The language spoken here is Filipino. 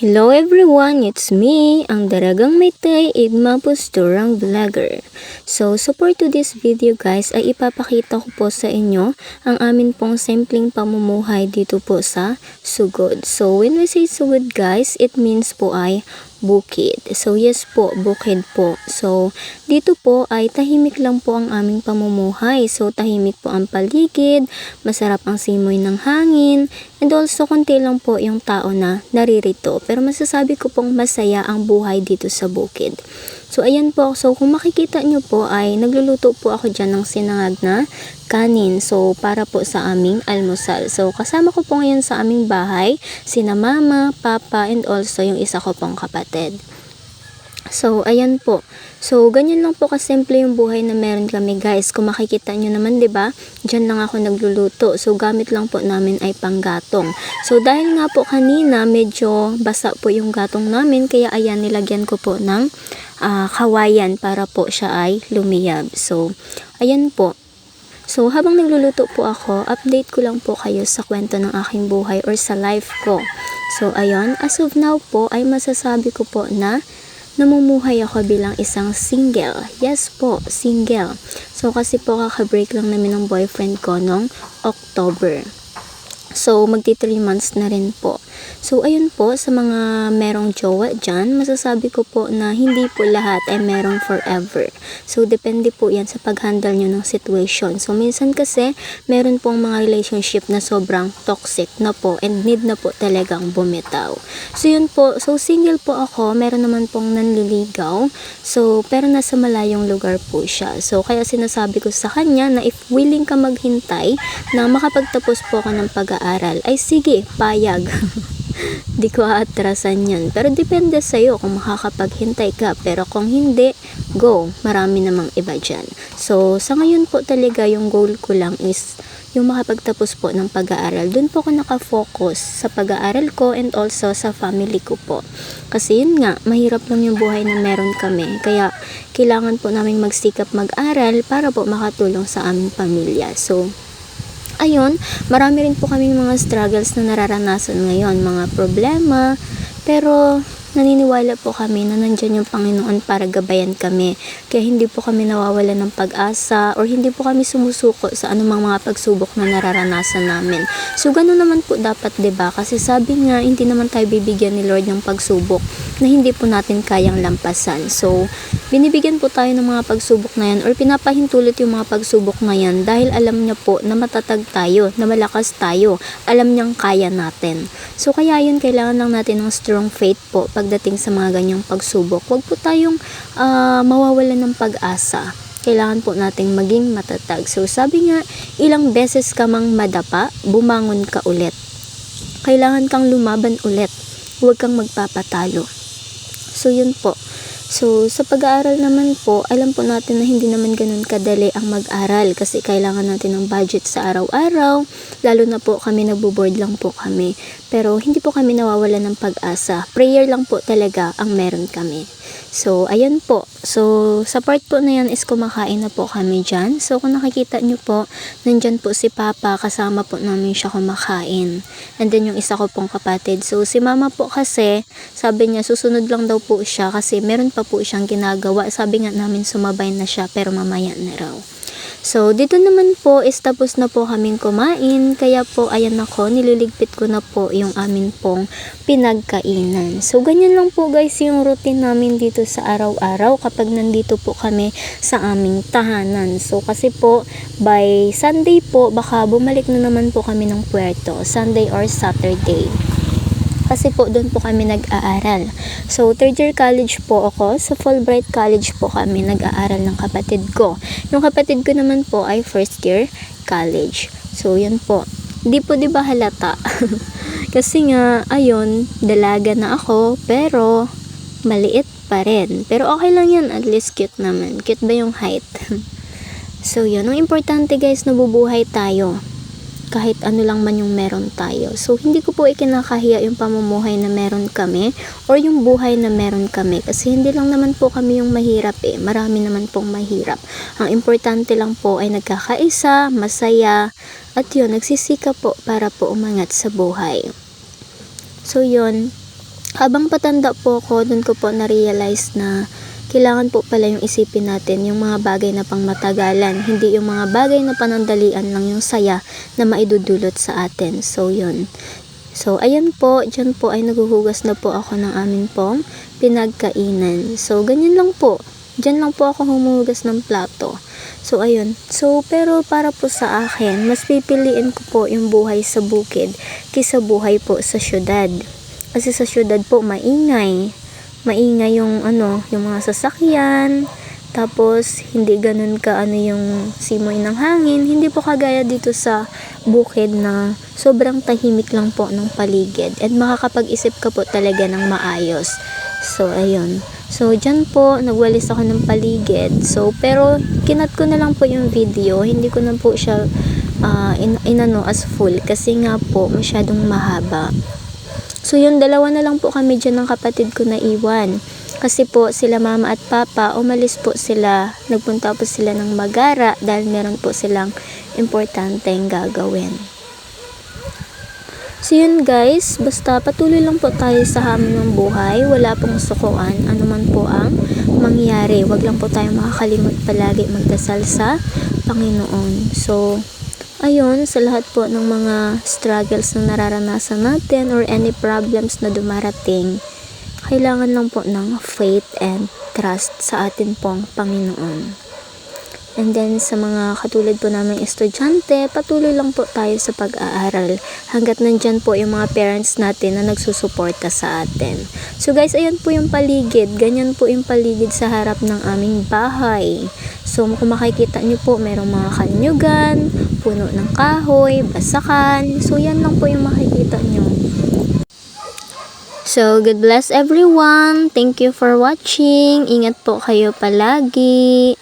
Hello everyone, it's me, ang Daragang Maytay, Igma Posturang Vlogger. So for today's video guys ay ipapakita ko po sa inyo ang amin pong simpleng pamumuhay dito po sa Sugod. So when we say Sugod guys, it means po ay bukid. So yes po, bukid po. So dito po ay tahimik lang po ang aming pamumuhay. So tahimik po ang paligid, masarap ang simoy ng hangin, and also konti lang po yung tao na naririto. Pero masasabi ko pong masaya ang buhay dito sa bukid. So ayan po, so kung makikita nyo po ay nagluluto po ako dyan ng sinangag na kanin. So para po sa aming almusal. So kasama ko po ngayon sa aming bahay, sina mama, papa, and also yung isa ko pong kapatid. So ayan po. So ganyan lang po kasimple yung buhay na meron kami guys. Kung makikita nyo naman 'di ba? Diyan lang ako nagluluto. So gamit lang po namin ay panggatong. So dahil nga po kanina medyo basa po yung gatong namin, kaya ayan nilagyan ko po ng kawayan para po siya ay lumiyab. So ayan po. So habang nagluluto po ako, update ko lang po kayo sa kwento ng aking buhay or sa life ko. So ayun, as of now po ay masasabi ko po na namumuhay ako bilang isang single. Yes po, single. So kasi po kaka-break lang namin ng boyfriend ko noong October. So magti 3 months na rin po. So ayun po, sa mga merong jowa dyan, masasabi ko po na hindi po lahat ay merong forever. So depende po yan sa pag-handle nyo ng situation. So minsan kasi meron pong mga relationship na sobrang toxic na po and need na po talagang bumitaw. So yun po, so single po ako, meron naman pong nanliligaw. So pero nasa malayong lugar po siya. So kaya sinasabi ko sa kanya na if willing ka maghintay na makapagtapos po ka ng pag-aaral, ay sige, payag. Di ko aatrasan yun. Pero depende sa'yo kung makakapaghintay ka. Pero kung hindi, go. Marami namang iba dyan. So, sa ngayon po talaga yung goal ko lang is yung makapagtapos po ng pag-aaral. Doon po ako nakafocus sa pag-aaral ko and also sa family ko po. Kasi yun nga, mahirap lang yung buhay na meron kami. Kaya, kailangan po namin magsikap mag-aral para po makatulong sa aming pamilya. So, ayun, marami rin po kaming mga struggles na nararanasan ngayon, mga problema, pero naniniwala po kami na nandyan yung Panginoon para gabayan kami. Kaya hindi po kami nawawala ng pag-asa or hindi po kami sumusuko sa anumang mga pagsubok na nararanasan namin. So, ganun naman po dapat, 'di ba? Kasi sabi nga, hindi naman tayo bibigyan ni Lord ng pagsubok na hindi po natin kayang lampasan. So, binibigyan po tayo ng mga pagsubok na yan or pinapahintulot yung mga pagsubok na yan dahil alam niya po na matatag tayo, na malakas tayo, alam niyang kaya natin. So kaya yun, kailangan lang natin ng strong faith po pagdating sa mga ganyang pagsubok. Huwag po tayong mawawalan ng pag-asa. Kailangan po nating maging matatag. So sabi nga, ilang beses ka mang madapa, bumangon ka ulit. Kailangan kang lumaban ulit. Huwag kang magpapatalo. So yun po. So, sa pag-aaral naman po, alam po natin na hindi naman ganun kadali ang mag-aral kasi kailangan natin ng budget sa araw-araw, lalo na po kami nagbo-board lang po kami. Pero hindi po kami nawawala ng pag-asa. Prayer lang po talaga ang meron kami. So, ayan po. So, sa part po na yan is kumakain na po kami dyan. So, kung nakikita nyo po, nandyan po si Papa, kasama po namin siya kumakain. And then, yung isa ko pong kapatid. So, si Mama po kasi, sabi niya, susunod lang daw po siya kasi meron pa po siyang ginagawa. Sabi nga namin, sumabay na siya, pero mamaya na raw. So, dito naman po is tapos na po kaming kumain. Kaya po, ayan ako, nililigpit ko na po yung amin pong pinagkainan. So, ganyan lang po guys yung routine namin dito sa araw-araw kapag nandito po kami sa aming tahanan. So, kasi po, by Sunday po, baka bumalik na naman po kami ng Puerto. Sunday or Saturday. Kasi po doon po kami nag-aaral. So, third year college po ako. Sa Fulbright College po kami nag-aaral ng kapatid ko. Yung kapatid ko naman po ay first year college. So, yun po. Di po di ba halata? Kasi nga, ayun, dalaga na ako, pero maliit pa rin. Pero okay lang yan, at least cute naman. Cute ba yung height? So, yun. Ang importante guys, nabubuhay tayo. Kahit ano lang man yung meron tayo. So, hindi ko po ikinakahiya yung pamumuhay na meron kami or yung buhay na meron kami. Kasi hindi lang naman po kami yung mahirap eh. Marami naman pong mahirap. Ang importante lang po ay nagkakaisa, masaya, at yun, nagsisika po para po umangat sa buhay. So, yun. habang patanda po ako, dun ko po na-realize na kailangan po pala yung isipin natin yung mga bagay na pangmatagalan, hindi yung mga bagay na panandalian lang yung saya na maidudulot sa atin. So, yun. So, ayan po, dyan po ay naguhugas na po ako ng amin pong pinagkainan. So, ganyan lang po. Dyan lang po ako humuhugas ng plato. So, ayun. So, pero para po sa akin, mas pipiliin ko po yung buhay sa bukid kaysa buhay po sa syudad. Kasi sa syudad po, maingay yung yung mga sasakyan, tapos hindi ganun ka yung simoy ng hangin, hindi po kagaya dito sa bukid na sobrang tahimik lang po ng paligid and makakapag-isip ka po talaga ng maayos. So ayun, so dyan po nagwalis ako ng paligid, so pero kinat ko na lang po yung video, hindi ko na po siya inano as full kasi nga po masyadong mahaba. So yun, dalawa na lang po kami dyan ng kapatid ko na iwan. Kasi po sila mama at papa, umalis po sila, nagpunta po sila ng Magara dahil meron po silang importanteng gagawin. So yun guys, basta patuloy lang po tayo sa hamon ng buhay, wala pong sukuan, anuman po ang mangyari. Wag lang po tayong makakalimot palagi magdasal sa Panginoon. So, ayun, sa lahat po ng mga struggles na nararanasan natin or any problems na dumarating, kailangan lang po ng faith and trust sa atin pong Panginoon. And then, sa mga katulad po namin estudyante, patuloy lang po tayo sa pag-aaral hanggat nandyan po yung mga parents natin na nagsusuporta sa atin. So guys, ayan po yung paligid. Ganyan po yung paligid sa harap ng aming bahay. So kung makikita nyo po, merong mga kanyugan, puno ng kahoy, basakan. So yan lang po yung makikita nyo. So God bless everyone. Thank you for watching. Ingat po kayo palagi.